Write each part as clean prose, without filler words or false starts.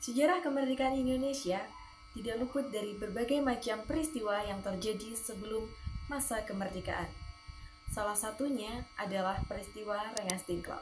Sejarah kemerdekaan Indonesia tidak luput dari berbagai macam peristiwa yang terjadi sebelum masa kemerdekaan. Salah satunya adalah peristiwa Rengas Dengklok.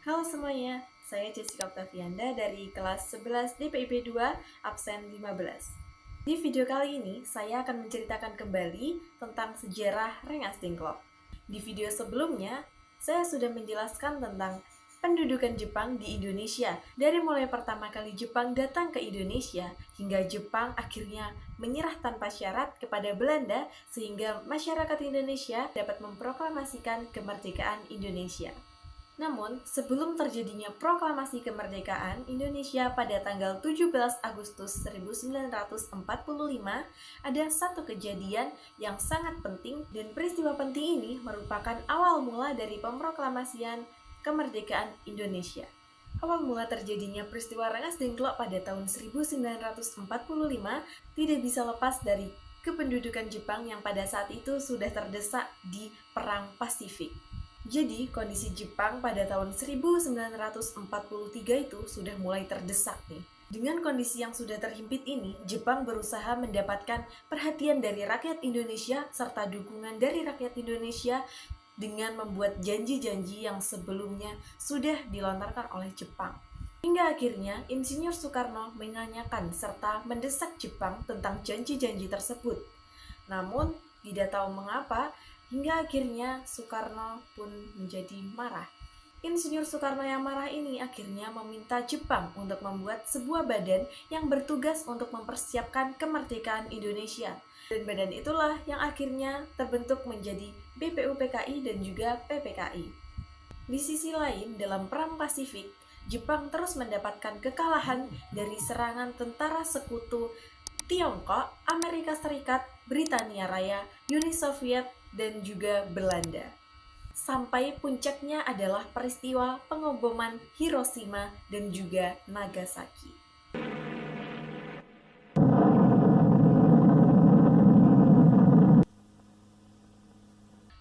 Halo semuanya, saya Jessica Octavianda dari kelas 11 DPIP 2, absen 15. Di video kali ini, saya akan menceritakan kembali tentang sejarah Rengas Dengklok. Di video sebelumnya, saya sudah menjelaskan tentang pendudukan Jepang di Indonesia, dari mulai pertama kali Jepang datang ke Indonesia hingga Jepang akhirnya menyerah tanpa syarat kepada Belanda sehingga masyarakat Indonesia dapat memproklamasikan kemerdekaan Indonesia. Namun, sebelum terjadinya proklamasi kemerdekaan Indonesia pada tanggal 17 Agustus 1945, ada satu kejadian yang sangat penting dan peristiwa penting ini merupakan awal mula dari pemproklamasian kemerdekaan Indonesia. Awal mula terjadinya peristiwa Rengas Dengklok pada tahun 1945 tidak bisa lepas dari kependudukan Jepang yang pada saat itu sudah terdesak di Perang Pasifik. Jadi, kondisi Jepang pada tahun 1943 itu sudah mulai terdesak nih. Dengan kondisi yang sudah terhimpit ini, Jepang berusaha mendapatkan perhatian dari rakyat Indonesia serta dukungan dari rakyat Indonesia dengan membuat janji-janji yang sebelumnya sudah dilontarkan oleh Jepang. Hingga akhirnya Insinyur Soekarno menanyakan serta mendesak Jepang tentang janji-janji tersebut. Namun, tidak tahu mengapa, hingga akhirnya Soekarno pun menjadi marah. Insinyur Soekarno yang marah ini akhirnya meminta Jepang untuk membuat sebuah badan yang bertugas untuk mempersiapkan kemerdekaan Indonesia. Dan badan itulah yang akhirnya terbentuk menjadi BPUPKI dan juga PPKI. Di sisi lain, dalam Perang Pasifik, Jepang terus mendapatkan kekalahan dari serangan tentara sekutu Tiongkok, Amerika Serikat, Britania Raya, Uni Soviet, dan juga Belanda. Sampai puncaknya adalah peristiwa pengoboman Hiroshima dan juga Nagasaki.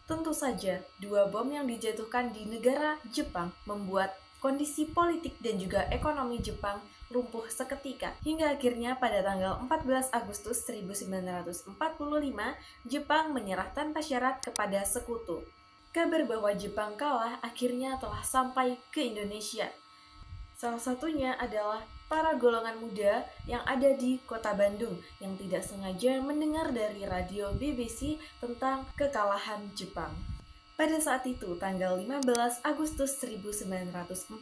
Tentu saja, dua bom yang dijatuhkan di negara Jepang membuat kondisi politik dan juga ekonomi Jepang lumpuh seketika. Hingga akhirnya pada tanggal 14 Agustus 1945, Jepang menyerah tanpa syarat kepada sekutu. Kabar bahwa Jepang kalah akhirnya telah sampai ke Indonesia. Salah satunya adalah para golongan muda yang ada di kota Bandung yang tidak sengaja mendengar dari radio BBC tentang kekalahan Jepang. Pada saat itu, tanggal 15 Agustus 1945,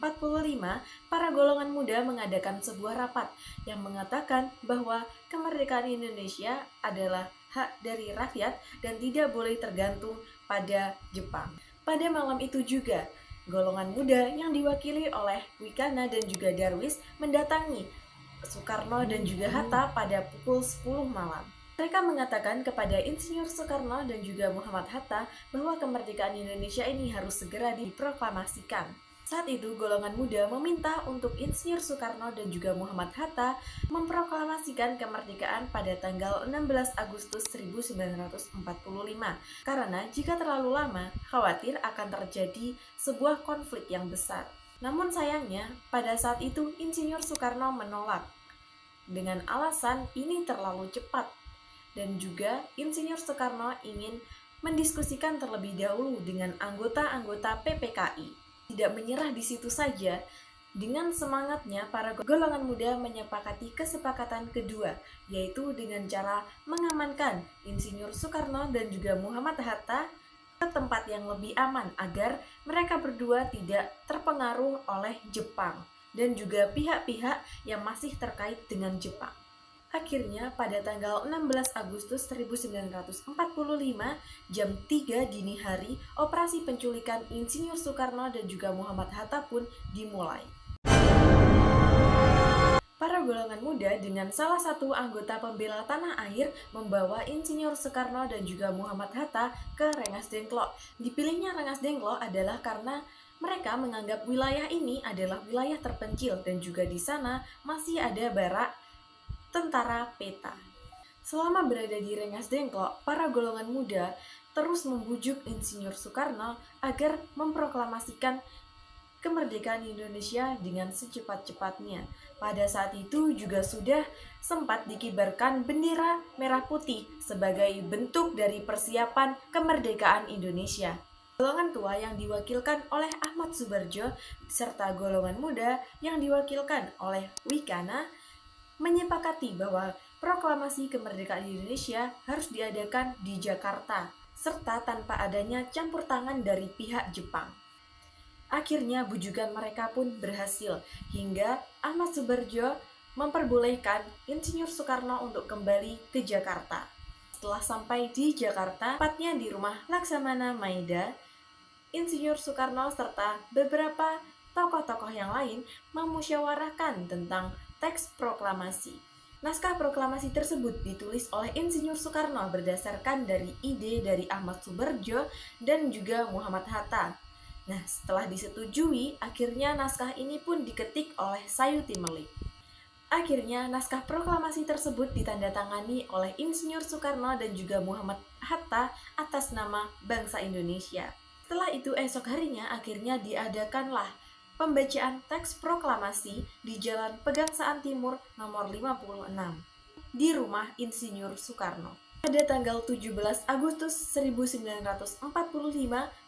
para golongan muda mengadakan sebuah rapat yang mengatakan bahwa kemerdekaan Indonesia adalah hak dari rakyat dan tidak boleh tergantung pada Jepang. Pada malam itu juga, golongan muda yang diwakili oleh Wikana dan juga Darwis mendatangi Soekarno dan juga Hatta pada pukul 10 malam. Mereka mengatakan kepada Insinyur Soekarno dan juga Muhammad Hatta bahwa kemerdekaan Indonesia ini harus segera diproklamasikan. Saat itu, golongan muda meminta untuk Insinyur Soekarno dan juga Muhammad Hatta memproklamasikan kemerdekaan pada tanggal 16 Agustus 1945. Karena jika terlalu lama, khawatir akan terjadi sebuah konflik yang besar. Namun sayangnya, pada saat itu Insinyur Soekarno menolak dengan alasan ini terlalu cepat. Dan juga Insinyur Soekarno ingin mendiskusikan terlebih dahulu dengan anggota-anggota PPKI. Tidak menyerah di situ saja, dengan semangatnya para golongan muda menyepakati kesepakatan kedua, yaitu dengan cara mengamankan Insinyur Soekarno dan juga Muhammad Hatta ke tempat yang lebih aman agar mereka berdua tidak terpengaruh oleh Jepang dan juga pihak-pihak yang masih terkait dengan Jepang. Akhirnya pada tanggal 16 Agustus 1945 jam 3 dini hari, operasi penculikan Insinyur Soekarno dan juga Muhammad Hatta pun dimulai. Para golongan muda dengan salah satu anggota pembela tanah air membawa Insinyur Soekarno dan juga Muhammad Hatta ke Rengas Dengklok. Dipilihnya Rengas Dengklok adalah karena mereka menganggap wilayah ini adalah wilayah terpencil dan juga di sana masih ada barak tentara peta. Selama berada di Rengas Dengklok, para golongan muda terus membujuk Insinyur Soekarno agar memproklamasikan kemerdekaan Indonesia dengan secepat-cepatnya. Pada saat itu juga sudah sempat dikibarkan bendera merah putih sebagai bentuk dari persiapan kemerdekaan Indonesia. Golongan tua yang diwakilkan oleh Ahmad Subarjo serta golongan muda yang diwakilkan oleh Wikana menyepakati bahwa proklamasi kemerdekaan Indonesia harus diadakan di Jakarta serta tanpa adanya campur tangan dari pihak Jepang. Akhirnya bujukan mereka pun berhasil hingga Ahmad Subarjo memperbolehkan Insinyur Soekarno untuk kembali ke Jakarta. Setelah sampai di Jakarta, tepatnya di rumah Laksamana Maeda, Insinyur Soekarno serta beberapa tokoh-tokoh yang lain memusyawarahkan tentang teks proklamasi. Naskah proklamasi tersebut ditulis oleh Insinyur Soekarno berdasarkan dari ide dari Ahmad Subarjo dan juga Muhammad Hatta. Nah, setelah disetujui, akhirnya naskah ini pun diketik oleh Sayuti Melik. Akhirnya, naskah proklamasi tersebut ditandatangani oleh Insinyur Soekarno dan juga Muhammad Hatta atas nama bangsa Indonesia. Setelah itu, esok harinya akhirnya diadakanlah pembacaan teks proklamasi di Jalan Pegangsaan Timur nomor 56 di rumah Insinyur Soekarno. Pada tanggal 17 Agustus 1945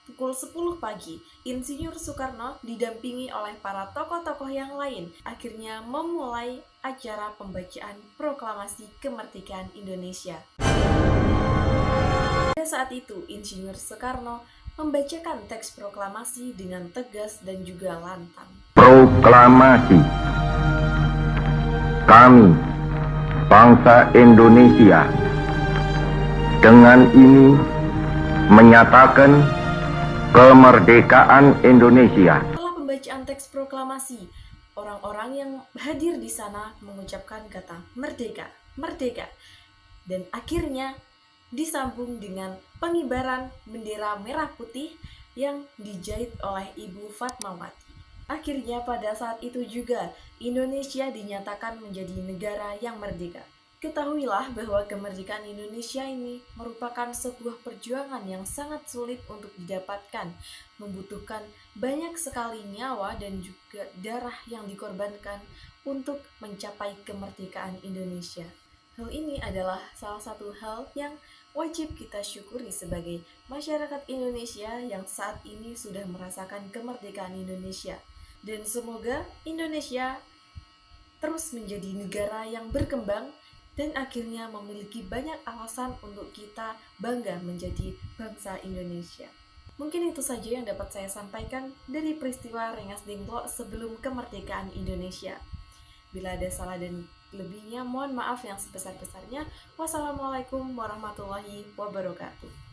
pukul 10 pagi, Insinyur Soekarno didampingi oleh para tokoh-tokoh yang lain akhirnya memulai acara pembacaan proklamasi kemerdekaan Indonesia. Pada saat itu, Insinyur Soekarno membacakan teks proklamasi dengan tegas dan juga lantang. Proklamasi kami, bangsa Indonesia, dengan ini menyatakan kemerdekaan Indonesia. Setelah pembacaan teks proklamasi, orang-orang yang hadir di sana mengucapkan kata merdeka, merdeka. Dan akhirnya disambung dengan pengibaran bendera merah putih yang dijahit oleh Ibu Fatmawati. Akhirnya pada saat itu juga Indonesia dinyatakan menjadi negara yang merdeka. Ketahuilah bahwa kemerdekaan Indonesia ini merupakan sebuah perjuangan yang sangat sulit untuk didapatkan, membutuhkan banyak sekali nyawa dan juga darah yang dikorbankan untuk mencapai kemerdekaan Indonesia. Hal ini adalah salah satu hal yang wajib kita syukuri sebagai masyarakat Indonesia yang saat ini sudah merasakan kemerdekaan Indonesia. Dan semoga Indonesia terus menjadi negara yang berkembang dan akhirnya memiliki banyak alasan untuk kita bangga menjadi bangsa Indonesia. Mungkin itu saja yang dapat saya sampaikan dari peristiwa Rengas Dengklok sebelum kemerdekaan Indonesia. Bila ada salah dan lebihnya, mohon maaf yang sebesar-besarnya. Wassalamualaikum warahmatullahi wabarakatuh.